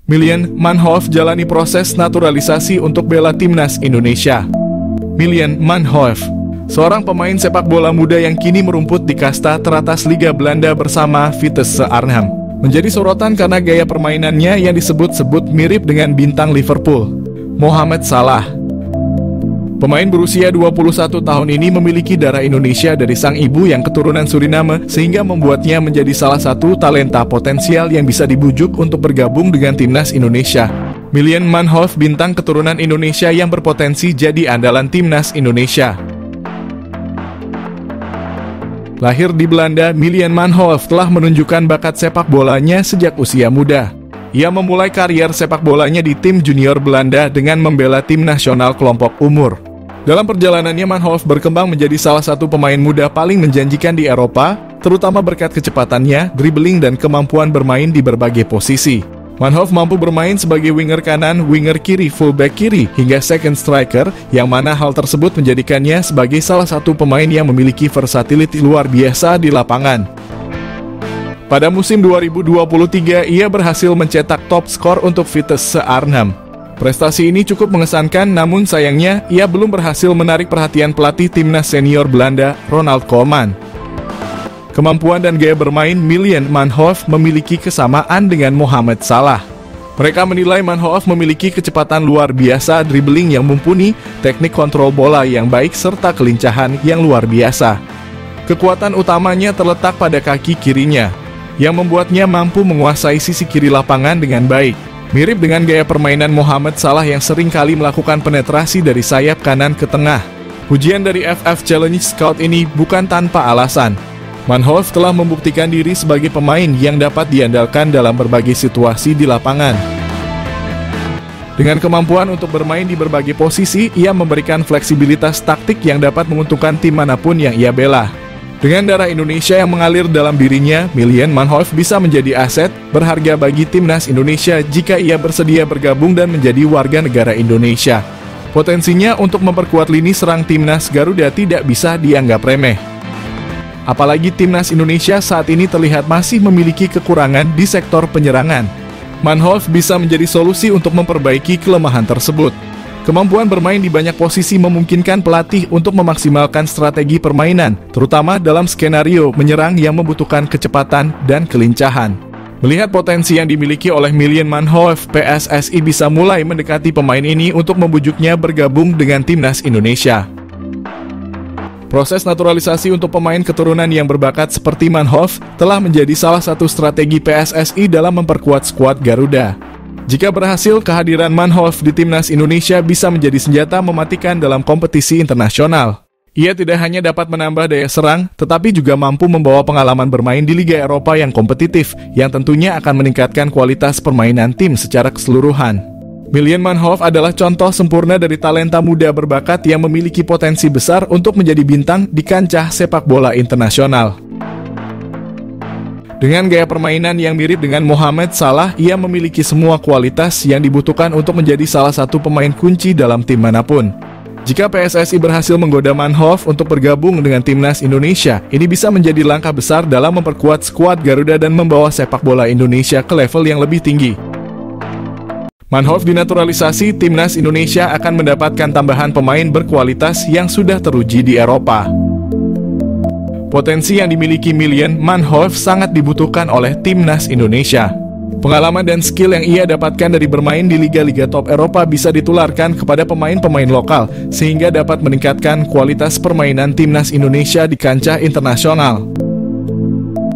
Milian Manhoef jalani proses naturalisasi untuk bela timnas Indonesia. Milian Manhoef, seorang pemain sepak bola muda yang kini merumput di kasta teratas Liga Belanda bersama Vitesse Arnhem, menjadi sorotan karena gaya permainannya yang disebut-sebut mirip dengan bintang Liverpool, Mohamed Salah. Pemain berusia 21 tahun ini memiliki darah Indonesia dari sang ibu yang keturunan Suriname, sehingga membuatnya menjadi salah satu talenta potensial yang bisa dibujuk untuk bergabung dengan timnas Indonesia. Milian Manhoef, bintang keturunan Indonesia yang berpotensi jadi andalan timnas Indonesia. Lahir di Belanda, Milian Manhoef telah menunjukkan bakat sepak bolanya sejak usia muda. Ia memulai karier sepak bolanya di tim junior Belanda dengan membela tim nasional kelompok umur. Dalam perjalanannya, Manhoef berkembang menjadi salah satu pemain muda paling menjanjikan di Eropa, terutama berkat kecepatannya, dribbling, dan kemampuan bermain di berbagai posisi. Manhoef mampu bermain sebagai winger kanan, winger kiri, fullback kiri, hingga second striker, yang mana hal tersebut menjadikannya sebagai salah satu pemain yang memiliki versatility luar biasa di lapangan. Pada musim 2023, ia berhasil mencetak top skor untuk Vitesse Arnhem. Prestasi ini cukup mengesankan, namun sayangnya ia belum berhasil menarik perhatian pelatih timnas senior Belanda, Ronald Koeman. Kemampuan dan gaya bermain Milian Manhoef memiliki kesamaan dengan Mohamed Salah. Mereka menilai Manhoef memiliki kecepatan luar biasa, dribbling yang mumpuni, teknik kontrol bola yang baik, serta kelincahan yang luar biasa. Kekuatan utamanya terletak pada kaki kirinya, yang membuatnya mampu menguasai sisi kiri lapangan dengan baik. Mirip dengan gaya permainan Mohamed Salah yang sering kali melakukan penetrasi dari sayap kanan ke tengah. Pujian dari FF Challenge Scout ini bukan tanpa alasan. Manhoef telah membuktikan diri sebagai pemain yang dapat diandalkan dalam berbagai situasi di lapangan. Dengan kemampuan untuk bermain di berbagai posisi, ia memberikan fleksibilitas taktik yang dapat menguntungkan tim manapun yang ia bela. Dengan darah Indonesia yang mengalir dalam dirinya, Milian Manhoef bisa menjadi aset berharga bagi timnas Indonesia jika ia bersedia bergabung dan menjadi warga negara Indonesia. Potensinya untuk memperkuat lini serang timnas Garuda tidak bisa dianggap remeh. Apalagi timnas Indonesia saat ini terlihat masih memiliki kekurangan di sektor penyerangan. Manhoef bisa menjadi solusi untuk memperbaiki kelemahan tersebut. Kemampuan bermain di banyak posisi memungkinkan pelatih untuk memaksimalkan strategi permainan, terutama dalam skenario menyerang yang membutuhkan kecepatan dan kelincahan. Melihat potensi yang dimiliki oleh Milian Manhoef, PSSI bisa mulai mendekati pemain ini untuk membujuknya bergabung dengan timnas Indonesia. Proses naturalisasi untuk pemain keturunan yang berbakat seperti Manhoef telah menjadi salah satu strategi PSSI dalam memperkuat skuad Garuda. Jika berhasil, kehadiran Manhoef di timnas Indonesia bisa menjadi senjata mematikan dalam kompetisi internasional. Ia tidak hanya dapat menambah daya serang, tetapi juga mampu membawa pengalaman bermain di Liga Eropa yang kompetitif, yang tentunya akan meningkatkan kualitas permainan tim secara keseluruhan. Milian Manhoef adalah contoh sempurna dari talenta muda berbakat yang memiliki potensi besar untuk menjadi bintang di kancah sepak bola internasional. Dengan gaya permainan yang mirip dengan Mohamed Salah, ia memiliki semua kualitas yang dibutuhkan untuk menjadi salah satu pemain kunci dalam tim manapun. Jika PSSI berhasil menggoda Manhoef untuk bergabung dengan timnas Indonesia, ini bisa menjadi langkah besar dalam memperkuat skuad Garuda dan membawa sepak bola Indonesia ke level yang lebih tinggi. Manhoef dinaturalisasi, timnas Indonesia akan mendapatkan tambahan pemain berkualitas yang sudah teruji di Eropa. Potensi yang dimiliki Milian Manhoef sangat dibutuhkan oleh timnas Indonesia. Pengalaman dan skill yang ia dapatkan dari bermain di liga-liga top Eropa bisa ditularkan kepada pemain-pemain lokal, sehingga dapat meningkatkan kualitas permainan timnas Indonesia di kancah internasional.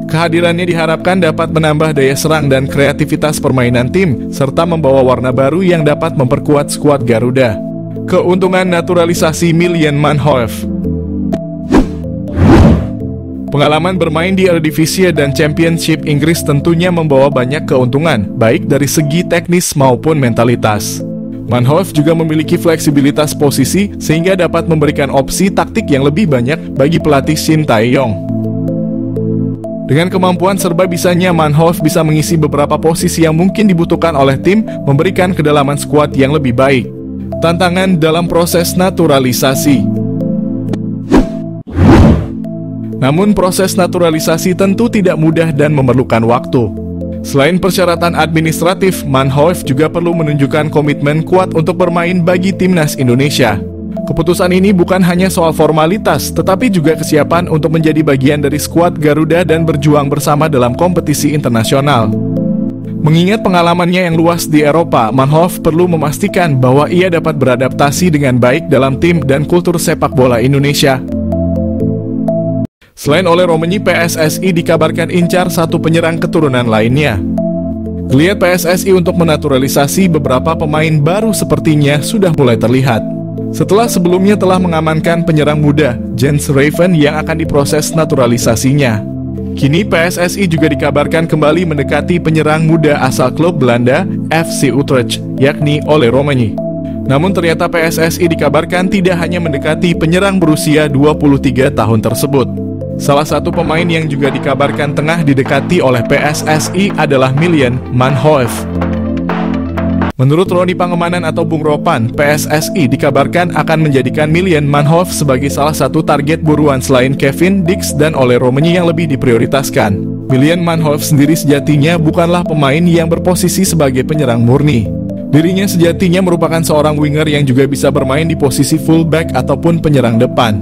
Kehadirannya diharapkan dapat menambah daya serang dan kreativitas permainan tim, serta membawa warna baru yang dapat memperkuat skuad Garuda. Keuntungan naturalisasi Milian Manhoef. Pengalaman bermain di Eredivisie dan Championship Inggris tentunya membawa banyak keuntungan, baik dari segi teknis maupun mentalitas. Manhoef juga memiliki fleksibilitas posisi, sehingga dapat memberikan opsi taktik yang lebih banyak bagi pelatih Shin Tae-yong. Dengan kemampuan serba bisanya, Manhoef bisa mengisi beberapa posisi yang mungkin dibutuhkan oleh tim, memberikan kedalaman skuad yang lebih baik. Tantangan dalam proses naturalisasi. Namun proses naturalisasi tentu tidak mudah dan memerlukan waktu. Selain persyaratan administratif, Manhoef juga perlu menunjukkan komitmen kuat untuk bermain bagi timnas Indonesia. Keputusan ini bukan hanya soal formalitas, tetapi juga kesiapan untuk menjadi bagian dari skuad Garuda dan berjuang bersama dalam kompetisi internasional. Mengingat pengalamannya yang luas di Eropa, Manhoef perlu memastikan bahwa ia dapat beradaptasi dengan baik dalam tim dan kultur sepak bola Indonesia. Selain Ole Romenyi, PSSI dikabarkan incar satu penyerang keturunan lainnya. Geliat PSSI untuk menaturalisasi beberapa pemain baru sepertinya sudah mulai terlihat. Setelah sebelumnya telah mengamankan penyerang muda, Jens Raven yang akan diproses naturalisasinya. Kini PSSI juga dikabarkan kembali mendekati penyerang muda asal klub Belanda, FC Utrecht, yakni Ole Romenyi. Namun ternyata PSSI dikabarkan tidak hanya mendekati penyerang berusia 23 tahun tersebut. Salah satu pemain yang juga dikabarkan tengah didekati oleh PSSI adalah Miljan Manhoef. Menurut Roni Pangemanan atau Bung Ropan, PSSI dikabarkan akan menjadikan Miljan Manhoef sebagai salah satu target buruan selain Kevin Dix dan Ole Romenyi yang lebih diprioritaskan. Miljan Manhoef sendiri sejatinya bukanlah pemain yang berposisi sebagai penyerang murni. Dirinya sejatinya merupakan seorang winger yang juga bisa bermain di posisi fullback ataupun penyerang depan.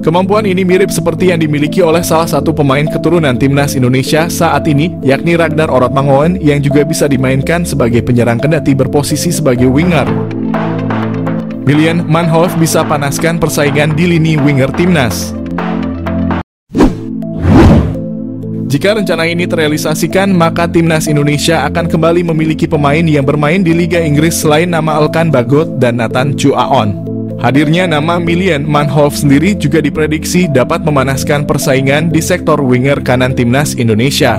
Kemampuan ini mirip seperti yang dimiliki oleh salah satu pemain keturunan timnas Indonesia saat ini, yakni Ragnar Orotmangoen yang juga bisa dimainkan sebagai penyerang kendati berposisi sebagai winger. Miljan Manhoef bisa panaskan persaingan di lini winger timnas. Jika rencana ini terrealisasikan, maka timnas Indonesia akan kembali memiliki pemain yang bermain di Liga Inggris selain nama Elkan Bagot dan Nathan Chuaon. Hadirnya nama Miljan Manhoef sendiri juga diprediksi dapat memanaskan persaingan di sektor winger kanan timnas Indonesia.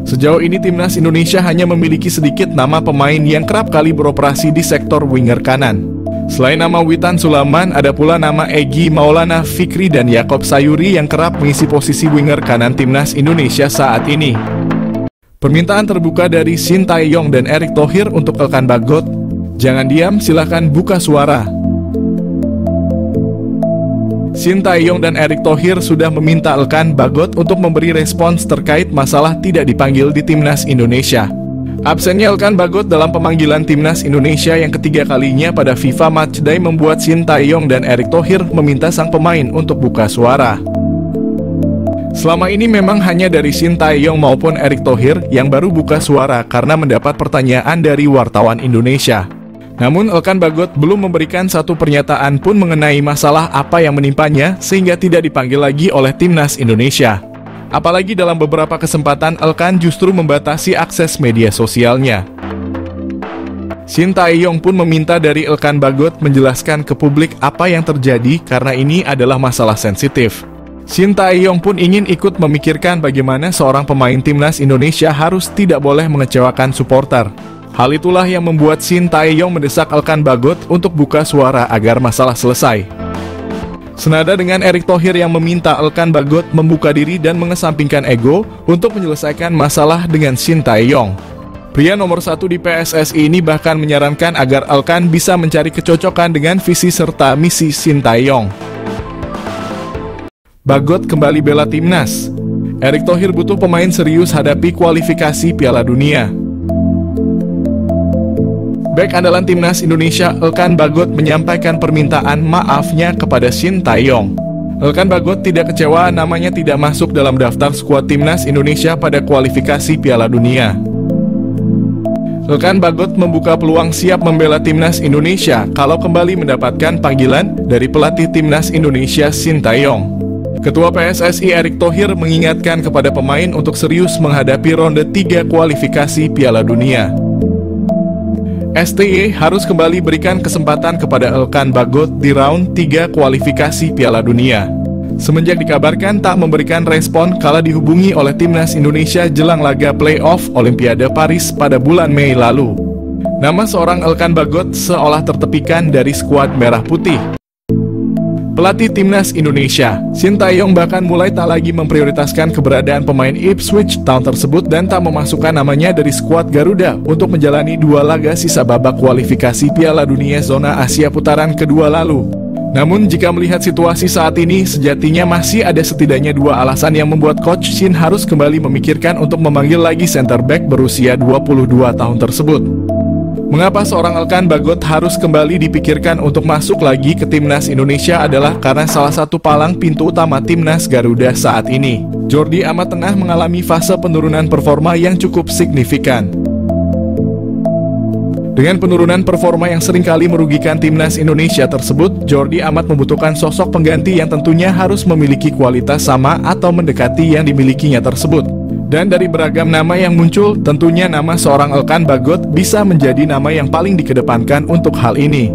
Sejauh ini timnas Indonesia hanya memiliki sedikit nama pemain yang kerap kali beroperasi di sektor winger kanan. Selain nama Witan Sulaiman, ada pula nama Egy Maulana Fikri dan Yakob Sayuri yang kerap mengisi posisi winger kanan timnas Indonesia saat ini. Permintaan terbuka dari Shin Tae-yong dan Erick Thohir untuk Elkan Bagot. Jangan diam, silahkan buka suara. Shin Tae-yong dan Erick Thohir sudah meminta Elkan Bagot untuk memberi respons terkait masalah tidak dipanggil di timnas Indonesia. Absennya Elkan Bagot dalam pemanggilan timnas Indonesia yang ketiga kalinya pada FIFA Matchday membuat Shin Tae-yong dan Erick Thohir meminta sang pemain untuk buka suara. Selama ini memang hanya dari Shin Tae-yong maupun Erick Thohir yang baru buka suara karena mendapat pertanyaan dari wartawan Indonesia. Namun Elkan Bagot belum memberikan satu pernyataan pun mengenai masalah apa yang menimpanya sehingga tidak dipanggil lagi oleh timnas Indonesia. Apalagi dalam beberapa kesempatan Elkan justru membatasi akses media sosialnya. Shin Tae-yong pun meminta dari Elkan Bagot menjelaskan ke publik apa yang terjadi karena ini adalah masalah sensitif. Shin Tae-yong pun ingin ikut memikirkan bagaimana seorang pemain timnas Indonesia harus tidak boleh mengecewakan supporter. Hal itulah yang membuat Shin Tae-yong mendesak Elkan Bagot untuk buka suara agar masalah selesai. Senada dengan Erick Thohir yang meminta Elkan Bagot membuka diri dan mengesampingkan ego untuk menyelesaikan masalah dengan Shin Tae-yong. Pria nomor 1 di PSSI ini bahkan menyarankan agar Elkan bisa mencari kecocokan dengan visi serta misi Shin Tae-yong. Bagot kembali bela timnas. Erick Thohir butuh pemain serius hadapi kualifikasi Piala Dunia. Bek andalan timnas Indonesia Elkan Bagot menyampaikan permintaan maafnya kepada Shin Tae-yong. Elkan Bagot tidak kecewa namanya tidak masuk dalam daftar skuad timnas Indonesia pada kualifikasi Piala Dunia. Elkan Bagot membuka peluang siap membela timnas Indonesia kalau kembali mendapatkan panggilan dari pelatih timnas Indonesia Shin Tae-yong. Ketua PSSI Erick Thohir mengingatkan kepada pemain untuk serius menghadapi ronde 3 kualifikasi Piala Dunia. STY harus kembali berikan kesempatan kepada Elkan Bagot di round 3 kualifikasi Piala Dunia. Semenjak dikabarkan tak memberikan respon kala dihubungi oleh timnas Indonesia jelang laga playoff Olimpiade Paris pada bulan Mei lalu. Nama seorang Elkan Bagot seolah tertepikan dari skuad merah putih. Pelatih timnas Indonesia, Shin Tae-yong bahkan mulai tak lagi memprioritaskan keberadaan pemain Ipswich Town tersebut dan tak memasukkan namanya dari skuad Garuda untuk menjalani 2 laga sisa babak kualifikasi Piala Dunia zona Asia putaran kedua lalu. Namun jika melihat situasi saat ini, sejatinya masih ada setidaknya dua alasan yang membuat Coach Shin harus kembali memikirkan untuk memanggil lagi center back berusia 22 tahun tersebut. Mengapa seorang Elkan Bagot harus kembali dipikirkan untuk masuk lagi ke timnas Indonesia adalah karena salah satu palang pintu utama timnas Garuda saat ini. Jordi Amat tengah mengalami fase penurunan performa yang cukup signifikan. Dengan penurunan performa yang seringkali merugikan timnas Indonesia tersebut, Jordi Amat membutuhkan sosok pengganti yang tentunya harus memiliki kualitas sama atau mendekati yang dimilikinya tersebut. Dan dari beragam nama yang muncul, tentunya nama seorang Elkan Bagot bisa menjadi nama yang paling dikedepankan untuk hal ini.